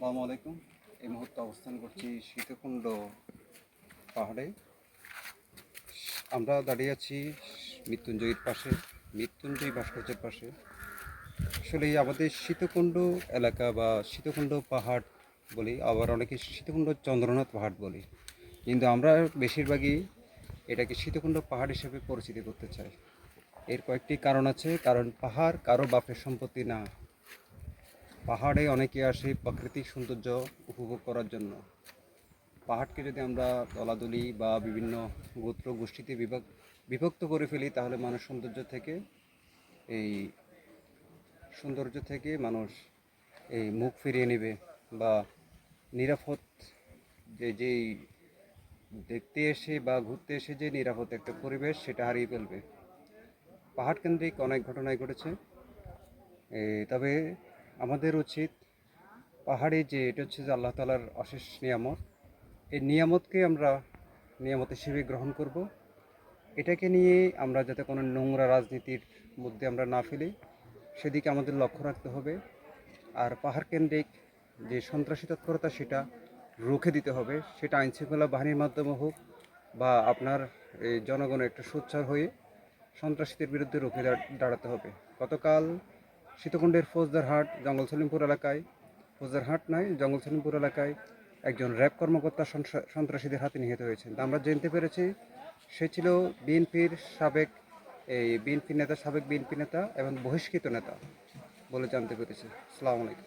আসসালামু আলাইকুম। এই মুহূর্তে অবস্থান করছি সীতাকুণ্ড পাহাড়ে। আমরা দাঁড়িয়ে আছি মৃত্যুঞ্জয়ীর পাশে, মৃত্যুঞ্জয়ী ভাস্কর্যের পাশে। আসলে আমাদের সীতাকুণ্ড এলাকা বা সীতাকুণ্ড পাহাড় বলি, আবার অনেকে সীতাকুণ্ড চন্দ্রনাথ পাহাড় বলি, কিন্তু আমরা বেশিরভাগই এটাকে সীতাকুণ্ড পাহাড় হিসেবে পরিচিতি করতে চাই। এর কয়েকটি কারণ আছে। কারণ পাহাড় কারো বাপের সম্পত্তি না। পাহাড়ে অনেকে আসে প্রাকৃতিক সৌন্দর্য উপভোগ করার জন্য। পাহাড়কে যদি আমরা দলাদলি বা বিভিন্ন গোত্র গোষ্ঠীতে বিভক্ত করে ফেলি, তাহলে এই মানুষ এই মুখ ফিরিয়ে নেবে বা নিরাপদ যেই দেখতে এসে বা ঘুরতে এসে যে নিরাপদ একটা পরিবেশ, সেটা হারিয়ে ফেলবে। পাহাড় কেন্দ্রিক অনেক ঘটনাই ঘটেছে। তবে আমাদের উচিত পাহাড়ে যে এটা হচ্ছে যে আল্লাহ তাআলার অশেষ নিয়ামত, এই নিয়ামতকে আমরা নিয়ামত হিসেবে গ্রহণ করব। এটাকে নিয়ে আমরা যাতে কোনো নোংরা রাজনীতির মধ্যে আমরা না ফেলি, সেদিকে আমাদের লক্ষ্য রাখতে হবে। আর পাহাড় কেন্দ্রিক যে সন্ত্রাসী তৎপরতা, সেটা রুখে দিতে হবে। সেটা আইনশৃঙ্খলা বাহিনীর মাধ্যমে হোক বা আপনার এই জনগণ একটা সোচ্চার হয়ে সন্ত্রাসীদের বিরুদ্ধে রুখে দাঁড়াতে হবে। গতকাল সীতাকুণ্ডের ফৌজদারহাট নয়, জঙ্গল সলিমপুর এলাকায় একজন র্যাব কর্মকর্তা সন্ত্রাসীদের হাতে নিহত হয়েছেন। আমরা জানতে পেরেছি সে ছিল সাবেক বিএনপি নেতা এবং বহিষ্কৃত নেতা বলে জানতে পেরেছি। আসসালামু আলাইকুম।